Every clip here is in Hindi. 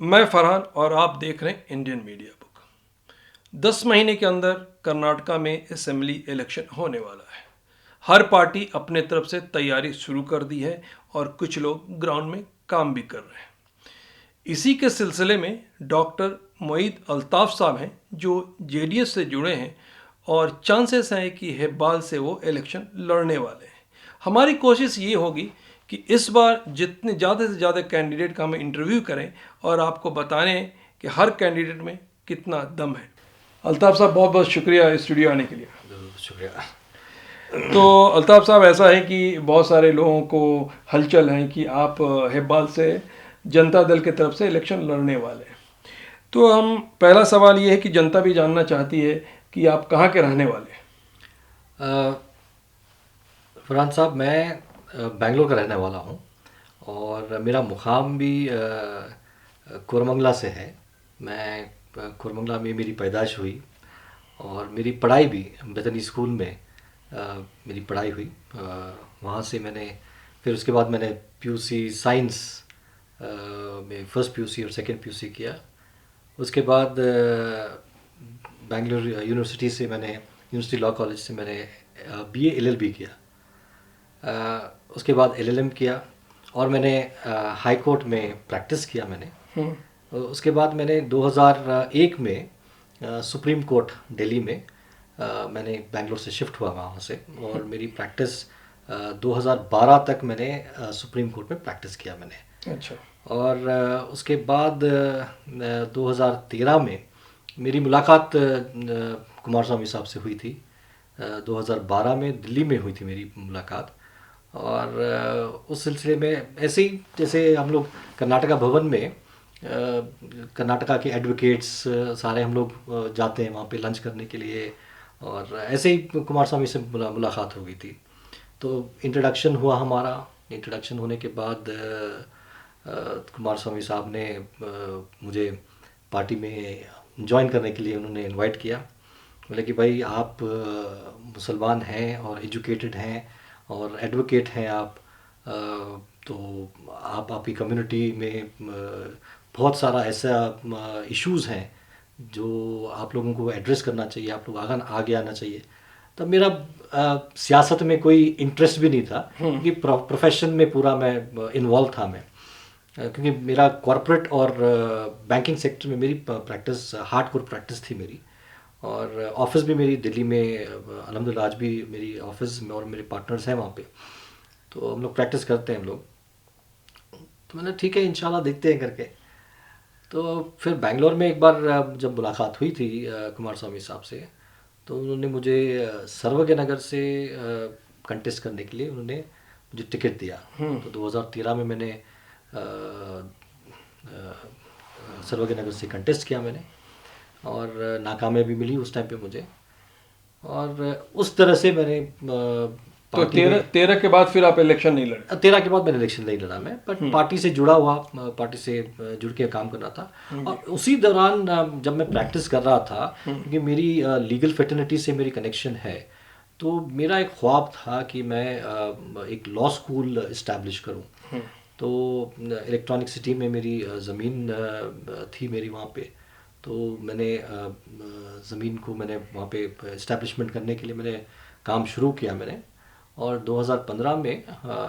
मैं फरहान और आप देख रहे हैं इंडियन मीडिया बुक। 10 महीने के अंदर कर्नाटका में असेंबली इलेक्शन होने वाला है। हर पार्टी अपने तरफ से तैयारी शुरू कर दी है और कुछ लोग ग्राउंड में काम भी कर रहे हैं। इसी के सिलसिले में डॉक्टर मोईद अल्ताफ़ साहब हैं जो जेडीएस से जुड़े हैं और चांसेस हैं कि हेब्बाल से वो इलेक्शन लड़ने वाले हैं। हमारी कोशिश ये होगी कि इस बार जितने ज़्यादा से ज़्यादा कैंडिडेट का हम इंटरव्यू करें और आपको बताएं कि हर कैंडिडेट में कितना दम है। अल्ताफ़ साहब बहुत बहुत शुक्रिया स्टूडियो आने के लिए। शुक्रिया। तो अल्ताफ़ साहब ऐसा है कि बहुत सारे लोगों को हलचल है कि आप हेब्बाल से जनता दल की तरफ से इलेक्शन लड़ने वाले हैं। तो हम पहला सवाल ये है कि जनता भी जानना चाहती है कि आप कहाँ के रहने वाले हैं। फरहान साहब, मैं बेंगलोर का रहने वाला हूँ और मेरा मुकाम भी कोरमंगला से है। मैं कोरमंगला में मेरी पैदाइश हुई और मेरी पढ़ाई भी बेतनी स्कूल में मेरी पढ़ाई हुई। वहाँ से मैंने फिर उसके बाद मैंने पीयूसी साइंस में फर्स्ट पीयूसी और सेकंड पीयूसी किया। उसके बाद बेंगलोर यूनिवर्सिटी से मैंने यूनिवर्सिटी लॉ कॉलेज से मैंने बीए एलएलबी किया। उसके बाद एलएलएम किया और मैंने हाई कोर्ट में प्रैक्टिस किया मैंने। उसके बाद मैंने 2001 में सुप्रीम कोर्ट दिल्ली में मैंने बेंगलोर से शिफ्ट हुआ वहाँ से और मेरी प्रैक्टिस 2012 तक मैंने सुप्रीम कोर्ट में प्रैक्टिस किया मैंने। अच्छा। और उसके बाद 2013 में मेरी मुलाकात कुमार स्वामी साहब से हुई थी। 2012 में दिल्ली में हुई थी मेरी मुलाकात और उस सिलसिले में ऐसे ही जैसे हम लोग कर्नाटका भवन में कर्नाटका के एडवोकेट्स सारे हम लोग जाते हैं वहाँ पे लंच करने के लिए और ऐसे ही कुमार स्वामी से मुलाकात हो गई थी। तो इंट्रोडक्शन हुआ हमारा। इंट्रोडक्शन होने के बाद कुमार स्वामी साहब ने मुझे पार्टी में ज्वाइन करने के लिए उन्होंने इनवाइट किया। बोले कि भाई आप मुसलमान हैं और एजुकेटेड हैं और एडवोकेट हैं आप, तो आप आपकी कम्युनिटी में बहुत सारा ऐसा इश्यूज़ हैं जो आप लोगों को एड्रेस करना चाहिए, आप लोग आगे आना चाहिए। तब मेरा सियासत में कोई इंटरेस्ट भी नहीं था क्योंकि प्रोफेशन में पूरा मैं इन्वॉल्व था मैं, क्योंकि मेरा कॉरपोरेट और बैंकिंग सेक्टर में मेरी प्रैक्टिस हार्डकोर प्रैक्टिस थी मेरी। और ऑफिस भी मेरी दिल्ली में अल्हम्दुलिल्लाह आज भी मेरी ऑफिस में और मेरे पार्टनर्स हैं वहाँ पे, तो हम लोग प्रैक्टिस करते हैं हम लोग। तो मैंने ठीक है इंशाल्लाह देखते हैं करके। तो फिर बेंगलोर में एक बार जब मुलाकात हुई थी कुमार स्वामी साहब से, तो उन्होंने मुझे सर्वज्ञ नगर से कंटेस्ट करने के लिए उन्होंने मुझे टिकट दिया। तो 2013 में मैंने सर्वज्ञ नगर से कंटेस्ट किया मैंने और नाकामयाबी मिली उस टाइम पे मुझे। और उस तरह से मैंने तो तेरह के बाद फिर आप इलेक्शन नहीं लड़े। 13 के बाद मैंने इलेक्शन नहीं लड़ा मैं, बट पार्टी से जुड़ा हुआ, पार्टी से जुड़ के काम करना था। और उसी दौरान जब मैं प्रैक्टिस कर रहा था, क्योंकि मेरी लीगल फेटर्निटी से मेरी कनेक्शन है, तो मेरा एक ख्वाब था कि मैं एक लॉ स्कूल इस्टेब्लिश करूं। तो इलेक्ट्रॉनिक सिटी में मेरी ज़मीन थी मेरी वहाँ पे, तो मैंने ज़मीन को मैंने वहाँ पे इस्टेब्लिशमेंट करने के लिए मैंने काम शुरू किया मैंने। और 2015 में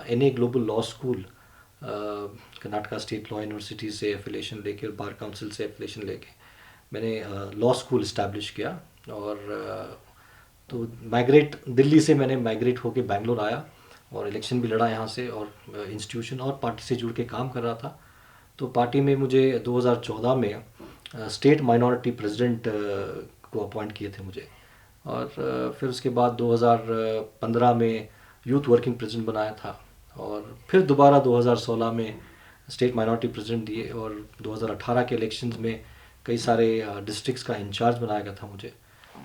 एनए global law school Karnataka state law university से एफिलेशन लेके और बार काउंसिल से एफिलेशन लेके मैंने लॉ स्कूल इस्टेब्लिश किया। और तो दिल्ली से मैंने माइग्रेट होके बेंगलोर आया और इलेक्शन भी लड़ा यहाँ से और इंस्टीट्यूशन और पार्टी से जुड़ के काम कर रहा था। तो पार्टी में मुझे 2014 में स्टेट माइनॉरिटी प्रेसिडेंट को अपॉइंट किए थे मुझे। और फिर उसके बाद 2015 में यूथ वर्किंग प्रेसिडेंट बनाया था और फिर दोबारा 2016 में स्टेट माइनॉरिटी प्रेसिडेंट दिए और 2018 के इलेक्शंस में कई सारे डिस्ट्रिक्ट्स का इंचार्ज बनाया गया था मुझे।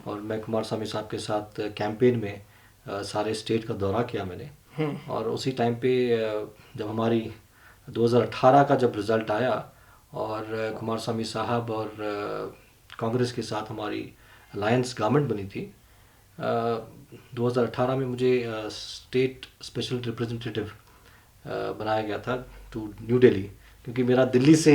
और मैं कुमार स्वामी साहब के साथ कैंपेन में सारे स्टेट का दौरा किया मैंने। और उसी टाइम पे जब हमारी 2018 का जब रिज़ल्ट आया और कुमार स्वामी साहब और कांग्रेस के साथ हमारी अलायंस गवर्नमेंट बनी थी, 2018 में मुझे स्टेट स्पेशल रिप्रेजेंटेटिव बनाया गया था टू न्यू दिल्ली, क्योंकि मेरा दिल्ली से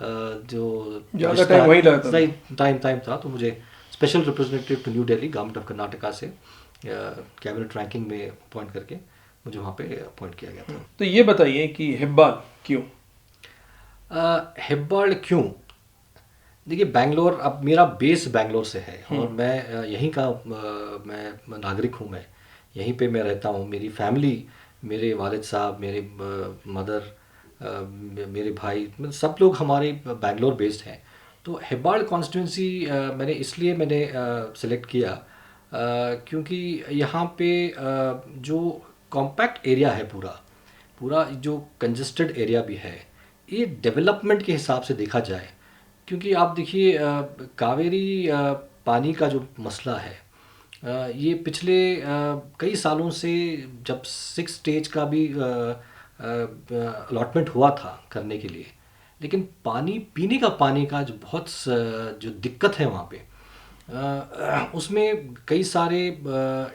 जो ज़्यादा टाइम वहीं लगता था। टाइम था, तो मुझे special representative to new Delhi government of Karnataka से कैबिनेट रैंकिंग में अपॉइंट करके मुझे वहाँ पे अपॉइंट किया गया था। तो ये बताइए कि हेब्बाल क्यों? हेब्बाल क्यों? देखिए, बैंगलोर, अब मेरा बेस बैंगलोर से है और मैं यहीं का मैं नागरिक हूँ। मैं यहीं पे मैं रहता हूँ। मेरी फैमिली, मेरे वालिद साहब, मेरे मदर, मेरे भाई, मतलब सब लोग हमारे बैंगलोर बेस्ड हैं। तो हेब्बाल कॉन्स्टिट्यूंसी मैंने सेलेक्ट किया क्योंकि यहाँ पे जो कॉम्पैक्ट एरिया है, पूरा पूरा जो कंजस्टेड एरिया भी है, ये डेवलपमेंट के हिसाब से देखा जाए, क्योंकि आप देखिए कावेरी पानी का जो मसला है, ये पिछले कई सालों से, जब 6 स्टेज का भी अलॉटमेंट हुआ था करने के लिए, लेकिन पानी, पीने का पानी का जो जो दिक्कत है वहाँ पे, उसमें कई सारे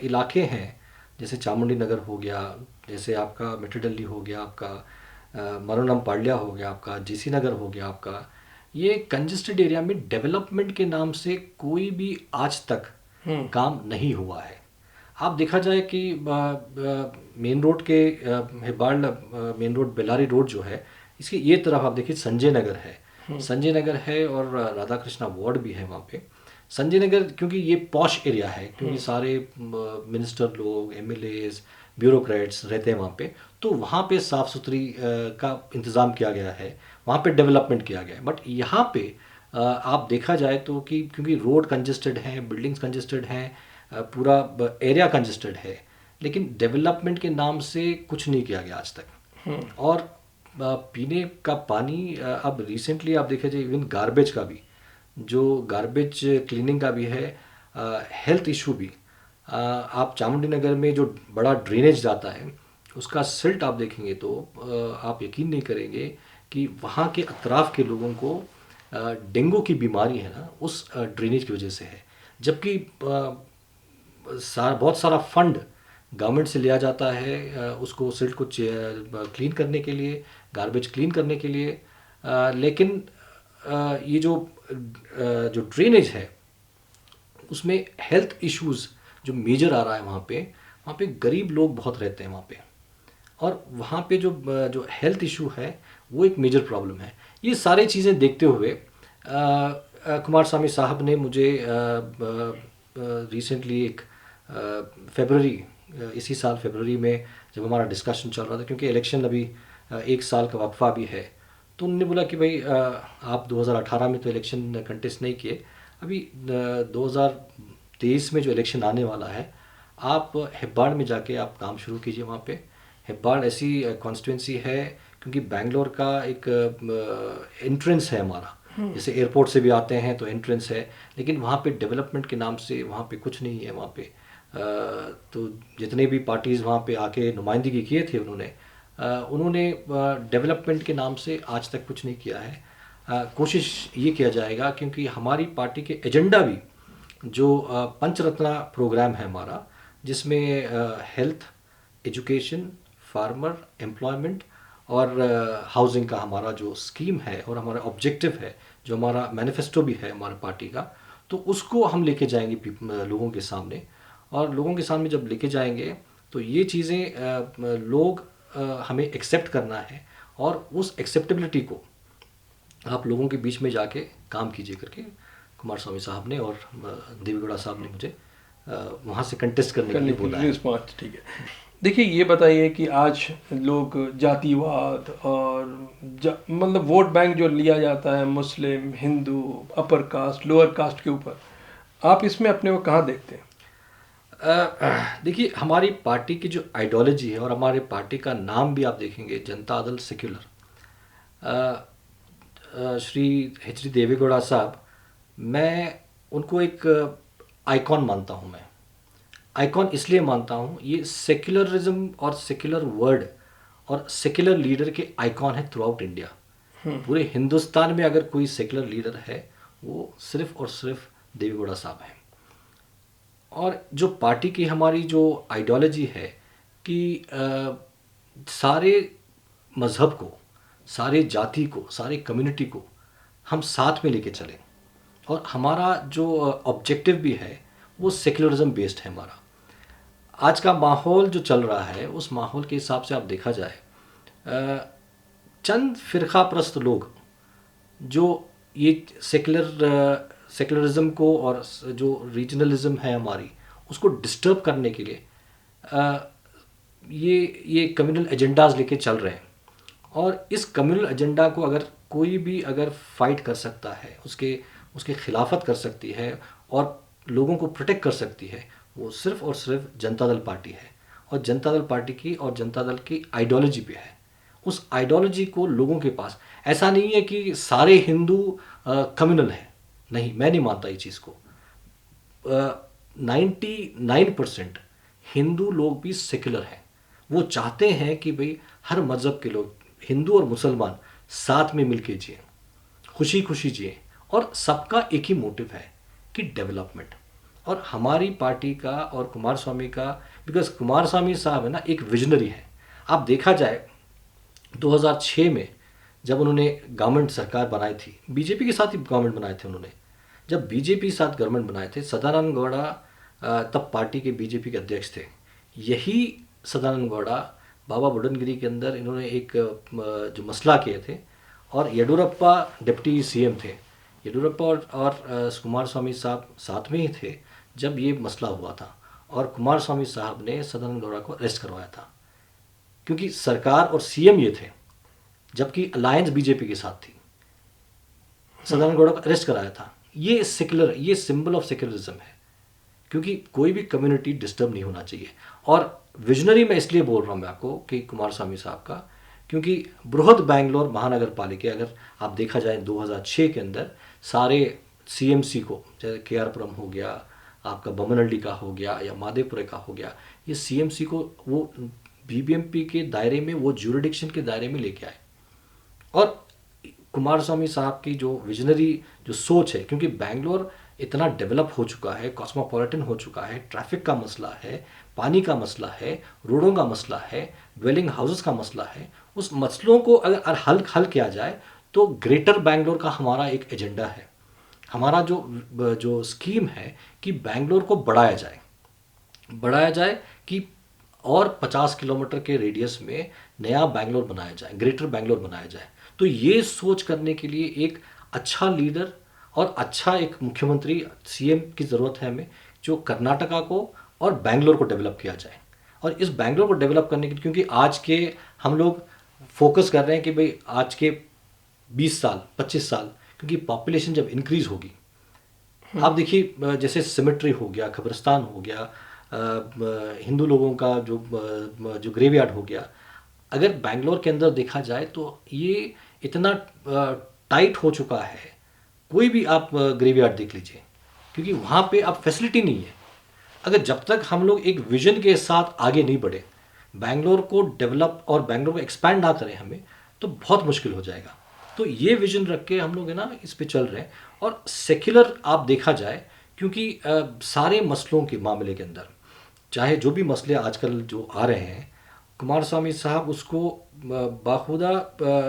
इलाके हैं, जैसे चामुंडी नगर हो गया, जैसे आपका मिट्टीडल्ली हो गया, आपका मरोनम पाड्या हो गया, आपका जेसी नगर हो गया आपका। ये कंजेस्टेड एरिया में डेवलपमेंट के नाम से कोई भी आज तक काम नहीं हुआ है। आप देखा जाए कि मेन रोड के Hebbal main road Bellary road जो है, इसकी ये तरफ आप देखिए संजय नगर है, संजय नगर है और राधा कृष्णा वार्ड भी है वहाँ पे। संजय नगर क्योंकि ये पॉश एरिया है, क्योंकि सारे मिनिस्टर लोग, एमएलएज, ब्यूरोक्रेट्स रहते हैं वहाँ पे, तो वहाँ पे साफ़ सुथरी का इंतज़ाम किया गया है, वहाँ पे डेवलपमेंट किया गया है। बट यहाँ पे आप देखा जाए तो कि क्योंकि रोड कंजेस्टेड हैं, बिल्डिंग्स कंजेस्टेड हैं, पूरा एरिया कंजेस्टेड है, लेकिन डेवलपमेंट के नाम से कुछ नहीं किया गया आज तक। और पीने का पानी, अब रिसेंटली आप देखा जाए, इवन गार्बेज का भी, जो गार्बेज क्लीनिंग का भी है, हेल्थ इशू भी, आप चामुंडी नगर में जो बड़ा ड्रेनेज जाता है, उसका सिल्ट आप देखेंगे तो आप यकीन नहीं करेंगे कि वहाँ के अतराफ़ के लोगों को डेंगू की बीमारी है ना, उस ड्रेनेज की वजह से है। जबकि बहुत सारा फंड गवर्नमेंट से लिया जाता है उसको सिल्ट को क्लीन करने के लिए, गार्बेज क्लीन करने के लिए, लेकिन ये जो ड्रेनेज है, उसमें हेल्थ इश्यूज जो मेजर आ रहा है वहाँ पे गरीब लोग बहुत रहते हैं वहाँ पे, और वहाँ पे जो हेल्थ इशू है वो एक मेजर प्रॉब्लम है। ये सारी चीज़ें देखते हुए कुमारस्वामी साहब ने मुझे रिसेंटली एक फरवरी, इसी साल फरवरी में जब हमारा डिस्कशन चल रहा था, क्योंकि इलेक्शन अभी 1 साल का वक्फा भी है, तो उन्होंने बोला कि भाई आप 2018 में तो इलेक्शन कंटेस्ट नहीं किए, अभी 2023 में जो इलेक्शन आने वाला है, आप हेब्बाल में जाके आप काम शुरू कीजिए। वहाँ पे हेब्बाल ऐसी कॉन्स्टिट्यूंसी है, क्योंकि बैंगलोर का एक एंट्रेंस है हमारा, जैसे एयरपोर्ट से भी आते हैं तो एंट्रेंस है, लेकिन वहाँ पे डेवलपमेंट के नाम से वहाँ पे कुछ नहीं है। वहाँ पे तो जितने भी पार्टीज़ वहाँ पे आके नुमाइंदगी किए थे, उन्होंने डेवलपमेंट के नाम से आज तक कुछ नहीं किया है। कोशिश ये किया जाएगा, क्योंकि हमारी पार्टी के एजेंडा भी जो पंचरत्ना प्रोग्राम है हमारा, जिसमें हेल्थ, एजुकेशन, फार्मर, एम्प्लॉयमेंट और हाउसिंग का हमारा जो स्कीम है और हमारा ऑब्जेक्टिव है, जो हमारा मैनिफेस्टो भी है हमारी पार्टी का, तो उसको हम लेके जाएंगे लोगों के सामने। और लोगों के सामने जब लेके जाएंगे तो ये चीज़ें लोग हमें एक्सेप्ट करना है, और उस एक्सेप्टेबिलिटी को आप लोगों के बीच में जाके काम कीजिए करके कुमारस्वामी साहब ने और देवेगौड़ा साहब ने मुझे वहाँ से कंटेस्ट करने के लिए बोला है। ठीक है, देखिए ये बताइए कि आज लोग जातिवाद और मतलब वोट बैंक जो लिया जाता है Muslim, Hindu, upper caste, lower caste के ऊपर, आप इसमें अपने को कहाँ देखते हैं? देखिए, हमारी पार्टी की जो आइडियोलॉजी है, और हमारे पार्टी का नाम भी आप देखेंगे, Janata Dal secular, Shri H D Deve Gowda साहब, मैं उनको एक आइकॉन मानता हूँ। मैं आइकॉन इसलिए मानता हूँ, ये सेक्युलरिज्म और सेक्युलर वर्ड और सेक्युलर लीडर के आइकॉन है थ्रू आउट इंडिया। पूरे हिंदुस्तान में अगर कोई सेक्युलर लीडर है, वो सिर्फ और सिर्फ देवेगौड़ा साहब हैं। और जो पार्टी की हमारी जो आइडियोलॉजी है कि सारे मज़हब को, सारे जाति को, सारे कम्युनिटी को हम साथ में लेके चलें। और हमारा जो ऑब्जेक्टिव भी है वो सेक्युलरिज्म बेस्ड है हमारा। आज का माहौल जो चल रहा है उस माहौल के हिसाब से आप देखा जाए, चंद फिरका प्रस्त लोग जो ये सेक्युलरिज्म को और जो रीजनलिज्म है हमारी उसको डिस्टर्ब करने के लिए अ, ये कम्युनल एजेंडाज लेके चल रहे हैं। और इस कम्युनल एजेंडा को अगर कोई भी अगर फाइट कर सकता है, उसके उसके खिलाफत कर सकती है और लोगों को प्रोटेक्ट कर सकती है, वो सिर्फ और सिर्फ जनता दल पार्टी है। और जनता दल पार्टी की और जनता दल की आइडियोलॉजी पे है। उस आइडियोलॉजी को लोगों के पास, ऐसा नहीं है कि सारे हिंदू कम्युनल हैं, नहीं, मैं नहीं मानता ये चीज़ को। 99% हिंदू लोग भी सेक्युलर हैं। वो चाहते हैं कि भाई हर मज़हब के लोग, हिंदू और मुसलमान, साथ में मिलके जिए, खुशी खुशी जिए। और सबका एक ही मोटिव है कि डेवलपमेंट। और हमारी पार्टी का और कुमार स्वामी का, बिकॉज कुमार स्वामी साहब है ना, एक विजनरी है। आप देखा जाए 2006 में जब उन्होंने गवर्नमेंट सरकार बनाई थी, बीजेपी के साथ ही गवर्नमेंट बनाए थे उन्होंने। जब बीजेपी के साथ गवर्नमेंट बनाए थे, सदानंद गौड़ा तब पार्टी के बीजेपी के अध्यक्ष थे। यही सदानंद गौड़ा बाबा बुडनगिरी के अंदर इन्होंने एक जो मसला किए थे, और येडुरप्पा डिप्टी सीएम थे। येडुरप्पा और कुमार स्वामी साहब साथ में ही थे जब ये मसला हुआ था। और कुमार स्वामी साहब ने सदानंद गौड़ा को अरेस्ट करवाया था, क्योंकि सरकार और सीएम ये थे, जबकि अलायंस बीजेपी के साथ थी। सदानंद गौड़ा को अरेस्ट कराया था। ये सेक्युलर, ये सिंबल ऑफ सेक्युलरिज्म है, क्योंकि कोई भी कम्युनिटी डिस्टर्ब नहीं होना चाहिए। और विजनरी मैं इसलिए बोल रहा हूँ मैं आपको कि कुमार स्वामी साहब का, क्योंकि बृहद बैंगलोर महानगर पालिका, अगर आप देखा जाए 2006 के अंदर सारे सीएमसी को, जैसे केआरपुरम हो गया, आपका बमनहल्ली का हो गया या माधेपुरे का हो गया, ये सीएमसी को वो बीबीएमपी के दायरे में, वो ज्यूरिडिक्शन के दायरे में लेके आए। और कुमार स्वामी साहब की जो विजनरी जो सोच है, क्योंकि बैंगलोर इतना डेवलप हो चुका है, कॉस्मोपॉलिटन हो चुका है, ट्रैफिक का मसला है, पानी का मसला है, रोडों का मसला है, ड्वेलिंग हाउसेस का मसला है। उस मसलों को अगर हल किया जाए तो ग्रेटर बैंगलोर का हमारा एक एजेंडा है। हमारा जो जो स्कीम है कि बैंगलोर को बढ़ाया जाए कि और 50 किलोमीटर के रेडियस में नया बैंगलोर बनाया जाए, ग्रेटर बैंगलोर बनाया जाए। तो ये सोच करने के लिए एक अच्छा लीडर और अच्छा एक मुख्यमंत्री, सीएम की ज़रूरत है हमें, जो कर्नाटका को और बैंगलोर को डेवलप किया जाए। और इस बैंगलोर को डेवलप करने के लिए, क्योंकि आज के हम लोग फोकस कर रहे हैं कि भाई आज के 20 साल 25 साल, क्योंकि पॉपुलेशन जब इंक्रीज़ होगी, आप देखिए जैसे सिमेट्री हो गया, कब्रिस्तान हो गया, हिंदू लोगों का जो ग्रेवयार्ड हो गया, अगर बैंगलोर के अंदर देखा जाए तो ये इतना टाइट हो चुका है। कोई भी आप ग्रेवयार्ड देख लीजिए, क्योंकि वहाँ पे अब फैसिलिटी नहीं है। अगर जब तक हम लोग एक विजन के साथ आगे नहीं बढ़े, बैंगलोर को डेवलप और बैंगलोर को एक्सपैंड ना करें हमें, तो बहुत मुश्किल हो जाएगा। तो ये विजन रख के हम लोग है ना इस पे चल रहे हैं। और सेक्युलर आप देखा जाए, क्योंकि सारे मसलों के मामले के अंदर, चाहे जो भी मसले आजकल जो आ रहे हैं, कुमार स्वामी साहब उसको बाखुदा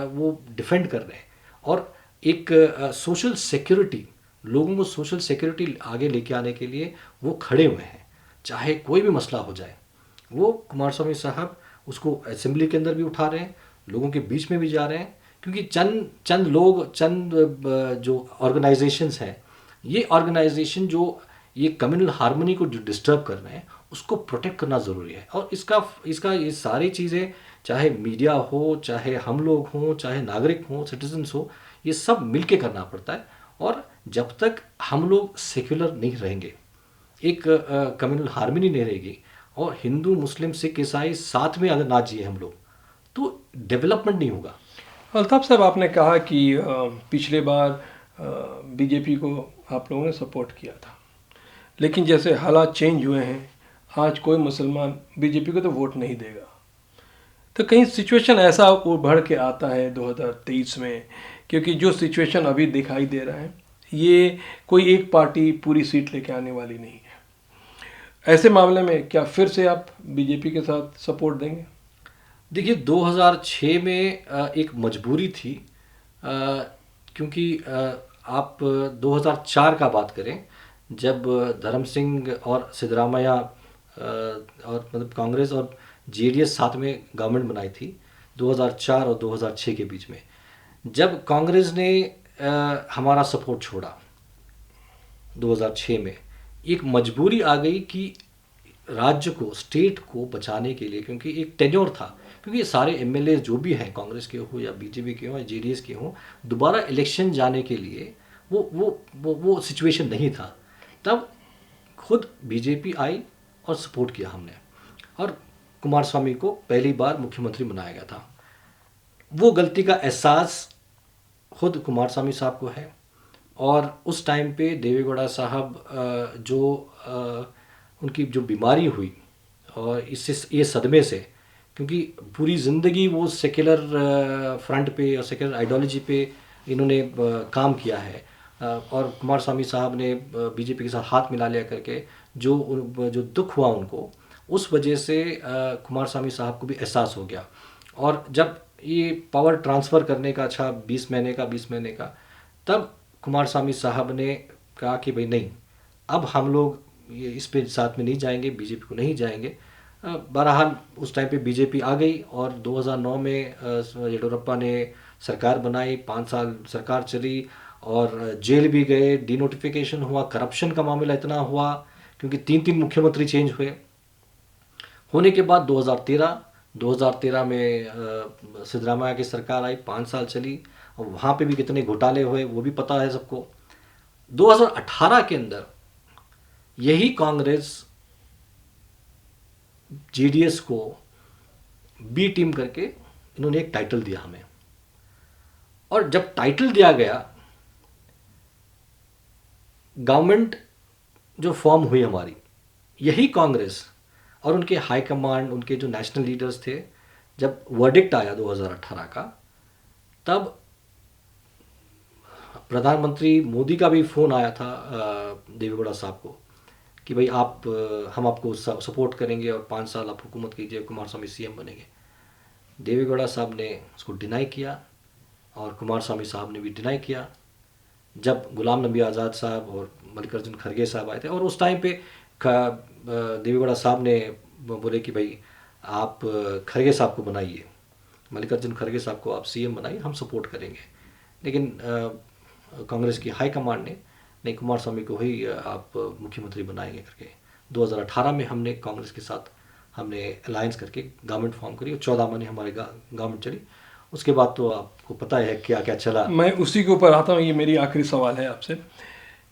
वो डिफेंड कर रहे हैं। और एक सोशल सिक्योरिटी, लोगों को सोशल सिक्योरिटी आगे लेके आने के लिए वो खड़े हुए हैं। चाहे कोई भी मसला हो जाए, वो कुमार स्वामी साहब उसको असेंबली के अंदर भी उठा रहे हैं, लोगों के बीच में भी जा रहे हैं। क्योंकि चंद लोग, चंद जो ऑर्गेनाइजेशंस हैं, ये ऑर्गेनाइजेशन जो ये कम्युनल हार्मनी को जो डिस्टर्ब कर रहे हैं, उसको प्रोटेक्ट करना ज़रूरी है। और इसका ये सारी चीज़ें, चाहे मीडिया हो, चाहे हम लोग हों, चाहे नागरिक हों, सिटीजन्स हो, ये सब मिलके करना पड़ता है। और जब तक हम लोग सेक्युलर नहीं रहेंगे, एक कम्युनल हार्मनी नहीं रहेगी, और हिंदू मुस्लिम सिख ईसाई साथ में अगर ना जिए हम लोग, तो डेवलपमेंट नहीं होगा। अल्ताफ साहब, आपने कहा कि पिछले बार बीजेपी को आप लोगों ने सपोर्ट किया था, लेकिन जैसे हालात चेंज हुए हैं, आज कोई मुसलमान बीजेपी को तो वोट नहीं देगा। तो कहीं सिचुएशन ऐसा उभर के आता है 2023 में, क्योंकि जो सिचुएशन अभी दिखाई दे रहा है, ये कोई एक पार्टी पूरी सीट लेके आने वाली नहीं है। ऐसे मामले में क्या फिर से आप बीजेपी के साथ सपोर्ट देंगे? देखिए 2006 में एक मजबूरी थी, क्योंकि आप 2004 का बात करें, जब धर्म सिंह और सिद्धरामैया और मतलब कांग्रेस और जेडीएस साथ में गवर्नमेंट बनाई थी 2004 और 2006 के बीच में, जब कांग्रेस ने हमारा सपोर्ट छोड़ा 2006 में, एक मजबूरी आ गई कि राज्य को, स्टेट को बचाने के लिए, क्योंकि एक टेन्योर था, क्योंकि ये सारे एमएलए जो भी हैं, कांग्रेस के हो या बीजेपी के हो या जेडीएस के हो, दोबारा इलेक्शन जाने के लिए वो सिचुएशन नहीं था। तब खुद बीजेपी आई और सपोर्ट किया हमने, और कुमार स्वामी को पहली बार मुख्यमंत्री बनाया गया था। वो गलती का एहसास खुद कुमार स्वामी साहब को है, और उस टाइम पे देवेगौड़ा साहब उनकी जो बीमारी हुई, और इससे ये सदमे से, क्योंकि पूरी ज़िंदगी वो सेक्युलर फ्रंट पे और सेक्युलर आइडियोलॉजी पे इन्होंने काम किया है, और कुमार स्वामी साहब ने बीजेपी के साथ हाथ मिला लिया करके जो दुख हुआ उनको, उस वजह से कुमार स्वामी साहब को भी एहसास हो गया। और जब ये पावर ट्रांसफ़र करने का 20 महीने का, तब कुमार स्वामी साहब ने कहा कि भाई नहीं, अब हम लोग ये इस पे साथ में नहीं जाएंगे, बीजेपी को नहीं जाएंगे। बहरहाल उस टाइम पे बीजेपी आ गई, और 2009 में येडियुरप्पा ने सरकार बनाई, 5 साल सरकार चली, और जेल भी गए, डिनोटिफिकेशन हुआ, करप्शन का मामला इतना हुआ, क्योंकि 3 मुख्यमंत्री चेंज हुए। होने के बाद 2013 में सिद्धरामैया की सरकार आई, 5 साल चली, और वहाँ पे भी कितने घोटाले हुए वो भी पता है सबको। 2018 के अंदर यही कांग्रेस जेडीएस को बी टीम करके इन्होंने एक टाइटल दिया हमें, और जब टाइटल दिया गया, गवर्नमेंट जो फॉर्म हुई हमारी, यही कांग्रेस और उनके हाई कमांड, उनके जो नेशनल लीडर्स थे, जब वर्डिक्ट आया 2018 का, तब प्रधानमंत्री मोदी का भी फ़ोन आया था देवेगौड़ा साहब को कि भाई हम आपको सपोर्ट करेंगे और 5 साल आप हुकूमत कीजिए, कुमार स्वामी सीएम बनेंगे। देवेगौड़ा साहब ने उसको डिनाई किया, और कुमार स्वामी साहब ने भी डिनाई किया। जब गुलाम नबी आज़ाद साहब और मल्लिकार्जुन खड़गे साहब आए थे, और उस टाइम पे देवेगौड़ा साहब ने बोले कि भाई आप खड़गे साहब को बनाइए, मल्लिकार्जुन खड़गे साहब को आप सीएम बनाइए, हम सपोर्ट करेंगे। लेकिन कांग्रेस की हाई कमांड ने नहीं, कुमार स्वामी को ही आप मुख्यमंत्री बनाएंगे करके 2018 में हमने कांग्रेस के साथ हमने अलायंस करके गवर्नमेंट फॉर्म करी, और 14 महीने हमारे गवर्नमेंट चली। उसके बाद तो आपको पता है क्या क्या चला। मैं उसी के ऊपर आता हूँ, ये मेरी आखिरी सवाल है आपसे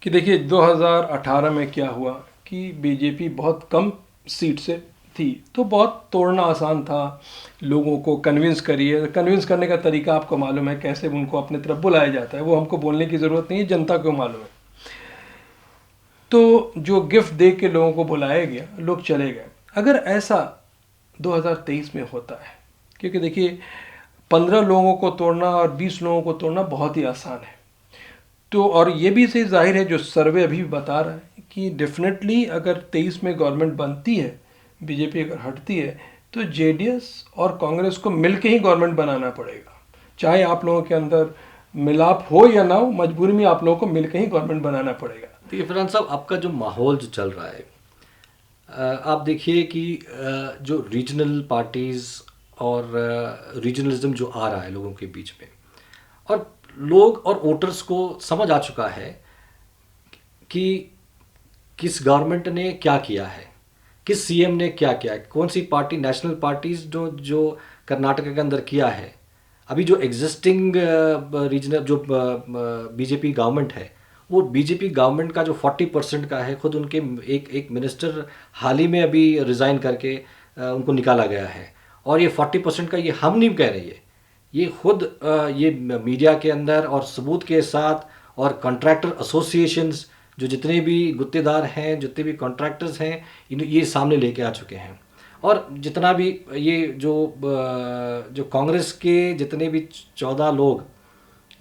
कि देखिए 2018 में क्या हुआ कि बीजेपी बहुत कम सीट से थी, तो बहुत तोड़ना आसान था, लोगों को कन्विंस कन्विंस करने का तरीका आपको मालूम है, कैसे उनको अपने तरफ बुलाया जाता है, वो हमको बोलने की ज़रूरत नहीं है, जनता को मालूम है। तो जो गिफ्ट दे के लोगों को बुलाया गया, लोग चले गए। अगर ऐसा 2023 में होता है, क्योंकि देखिए 15 लोगों को तोड़ना और 20 लोगों को तोड़ना बहुत ही आसान है, तो और ये भी सही जाहिर है, जो सर्वे अभी बता रहा है कि डेफिनेटली अगर 23 में गवर्नमेंट बनती है, बीजेपी अगर हटती है, तो जेडीएस और कांग्रेस को मिलके ही गवर्नमेंट बनाना पड़ेगा। चाहे आप लोगों के अंदर मिलाप हो या ना हो, मजबूरी में आप लोगों को मिलके ही गवर्नमेंट बनाना पड़ेगा। देखिए फरहान साहब, आपका जो माहौल जो चल रहा है, आप देखिए कि जो रीजनल पार्टीज़ और रीजनलिज्म जो आ रहा है लोगों के बीच में, और लोग और वोटर्स को समझ आ चुका है कि किस गवर्नमेंट ने क्या किया है, किस सीएम ने क्या किया है, कौन सी पार्टी, नेशनल पार्टीज़ जो कर्नाटक के अंदर किया है। अभी जो एग्जिस्टिंग रीजनल जो बीजेपी गवर्नमेंट है, वो बीजेपी गवर्नमेंट का जो 40% का है, खुद उनके एक मिनिस्टर हाल ही में अभी रिज़ाइन करके उनको निकाला गया है। और ये 40% का ये हम नहीं कह रहे, ये खुद ये मीडिया के अंदर और सबूत के साथ, और कॉन्ट्रैक्टर एसोसिएशंस जो जितने भी गुत्तेदार हैं, जितने भी कॉन्ट्रैक्टर्स हैं, ये सामने लेके आ चुके हैं। और जितना भी ये जो कांग्रेस के जितने भी 14 लोग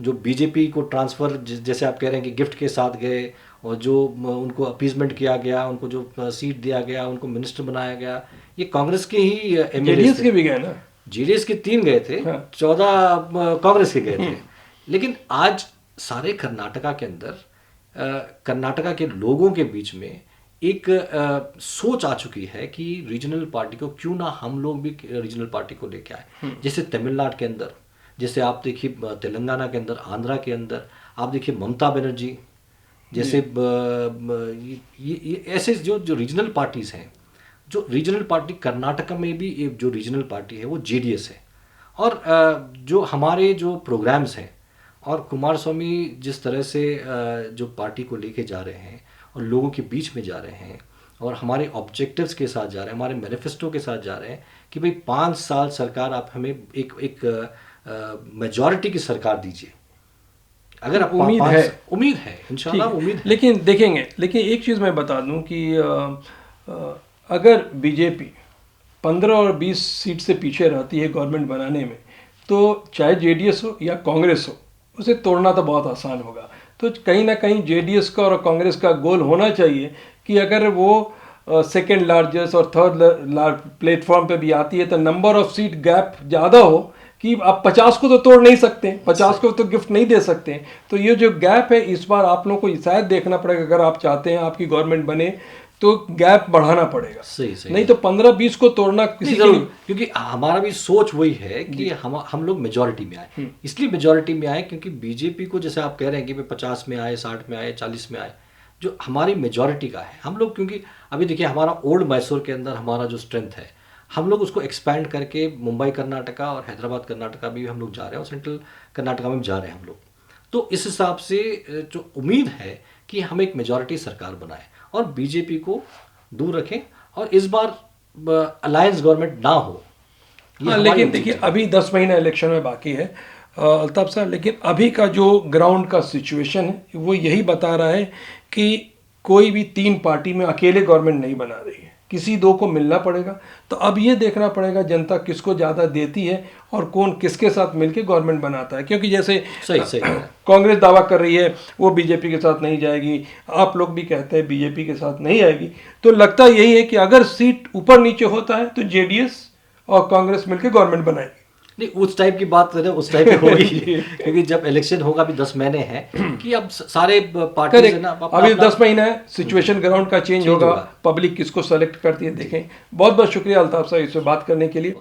जो बीजेपी को ट्रांसफ़र, जैसे आप कह रहे हैं कि गिफ्ट के साथ गए, और जो उनको अपीजमेंट किया गया, उनको जो सीट दिया गया, उनको मिनिस्टर बनाया गया, ये कांग्रेस के ही एमएलए के भी गए ना, जेडीएस के 3 गए थे, हाँ। 14 कांग्रेस के गए थे। लेकिन आज सारे कर्नाटका के अंदर कर्नाटका के लोगों के बीच में एक सोच आ चुकी है कि रीजनल पार्टी को क्यों ना हम लोग भी रीजनल पार्टी को लेके आए। जैसे तमिलनाडु के अंदर, जैसे आप देखिए तेलंगाना के अंदर, आंध्रा के अंदर आप देखिए ममता बनर्जी जैसे ये ऐसे जो जो रीजनल पार्टीज हैं, जो रीजनल पार्टी कर्नाटका में भी एक जो रीजनल पार्टी है वो जेडीएस है। और जो हमारे जो प्रोग्राम्स हैं और कुमार स्वामी जिस तरह से जो पार्टी को लेके जा रहे हैं और लोगों के बीच में जा रहे हैं और हमारे ऑब्जेक्टिव्स के साथ जा रहे हैं, हमारे मैनिफेस्टो के साथ जा रहे हैं कि भाई 5 साल सरकार आप हमें एक मेजॉरिटी की सरकार दीजिए। अगर आप उम्मीद है इंशाल्लाह, उम्मीद है। लेकिन देखेंगे, लेकिन एक चीज़ मैं बता दूं कि अगर बीजेपी 15 और 20 सीट से पीछे रहती है गवर्नमेंट बनाने में, तो चाहे जेडीएस हो या कांग्रेस हो, उसे तोड़ना तो बहुत आसान होगा। तो कहीं ना कहीं जेडीएस का और कांग्रेस का गोल होना चाहिए कि अगर वो सेकेंड लार्जेस्ट और थर्ड प्लेटफॉर्म पे भी आती है तो नंबर ऑफ सीट गैप ज़्यादा हो कि आप 50 को तो तोड़ नहीं सकते, 50 को तो गिफ्ट नहीं दे सकते। तो ये जो गैप है इस बार आप लोगों को शायद देखना पड़ेगा, अगर आप चाहते हैं आपकी गवर्नमेंट बने तो गैप बढ़ाना पड़ेगा। सही नहीं तो 15-20 को तोड़ना किसी के लिए, क्योंकि हमारा भी सोच वही है कि हम लोग मेजॉरिटी में आए। इसलिए मेजॉरिटी में आए क्योंकि बीजेपी को जैसे आप कह रहे हैं कि 50 में आए, 60 में आए, 40 में आए, जो हमारी मेजॉरिटी का है हम लोग, क्योंकि अभी देखिए हमारा ओल्ड मैसूर के अंदर हमारा जो स्ट्रेंथ है हम लोग उसको एक्सपैंड करके मुंबई कर्नाटका और हैदराबाद कर्नाटका भी हम लोग जा रहे हैं और सेंट्रल कर्नाटका में भी जा रहे हैं हम लोग। तो इस हिसाब से जो उम्मीद है कि हम एक मेजॉरिटी सरकार बनाएं और बीजेपी को दूर रखें और इस बार अलायंस गवर्नमेंट ना हो। हाँ, लेकिन देखिए अभी 10 महीना इलेक्शन में बाकी है अल्ताफ साहब, लेकिन अभी का जो ग्राउंड का सिचुएशन है वो यही बता रहा है कि कोई भी 3 पार्टी में अकेले गवर्नमेंट नहीं बना रही है, किसी 2 को मिलना पड़ेगा। तो अब ये देखना पड़ेगा जनता किसको ज़्यादा देती है और कौन किसके साथ मिलके गवर्नमेंट बनाता है। क्योंकि जैसे सही कांग्रेस दावा कर रही है वो बीजेपी के साथ नहीं जाएगी, आप लोग भी कहते हैं बीजेपी के साथ नहीं आएगी, तो लगता यही है कि अगर सीट ऊपर नीचे होता है तो जेडीएस और कांग्रेस मिलकर गवर्नमेंट बनाएगी। नहीं, उस टाइप की बात करें उस टाइप की होगी क्योंकि जब इलेक्शन होगा अभी 10 महीने हैं कि अब सारे पार्टी ना अभी 10 महीना है, सिचुएशन ग्राउंड का चेंज होगा, पब्लिक किसको सेलेक्ट करती है देखें। बहुत बहुत शुक्रिया अल्ताफ साहब इससे बात करने के लिए।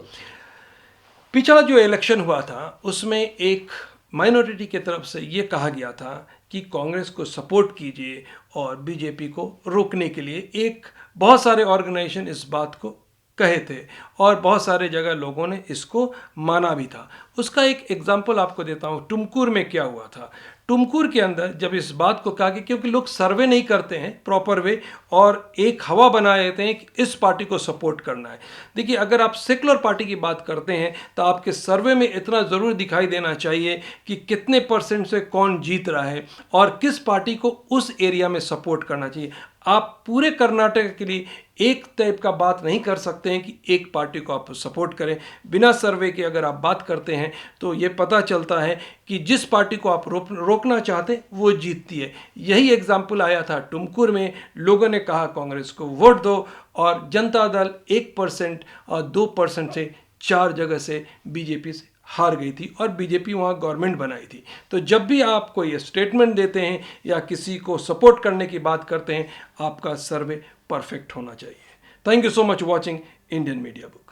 पिछला जो इलेक्शन हुआ था उसमें एक माइनॉरिटी की तरफ से ये कहा गया था कि कांग्रेस को सपोर्ट कीजिए और बीजेपी को रोकने के लिए एक बहुत सारे ऑर्गेनाइजेशन इस बात को कहे थे और बहुत सारे जगह लोगों ने इसको माना भी था। उसका एक एग्जांपल आपको देता हूँ। टुमकुर में क्या हुआ था। टुमकुर के अंदर जब इस बात को कहा कि क्योंकि लोग सर्वे नहीं करते हैं प्रॉपर वे और एक हवा बना देते हैं कि इस पार्टी को सपोर्ट करना है। देखिए अगर आप सेकुलर पार्टी की बात करते हैं तो आपके सर्वे में इतना ज़रूर दिखाई देना चाहिए कि कितने % से कौन जीत रहा है और किस पार्टी को उस एरिया में सपोर्ट करना चाहिए। आप पूरे कर्नाटक के लिए एक टाइप का बात नहीं कर सकते हैं कि एक पार्टी को आप सपोर्ट करें। बिना सर्वे के अगर आप बात करते हैं तो ये पता चलता है कि जिस पार्टी को आप रोकना चाहते हैं वो जीतती है। यही एग्जाम्पल आया था टुमकुर में। लोगों ने कहा कांग्रेस को वोट दो और जनता दल 1% और 2% से 4 जगह से बीजेपी से हार गई थी और बीजेपी वहाँ गवर्नमेंट बनाई थी। तो जब भी आप कोई स्टेटमेंट देते हैं या किसी को सपोर्ट करने की बात करते हैं आपका सर्वे परफेक्ट होना चाहिए। Thank you so much watching Indian media book.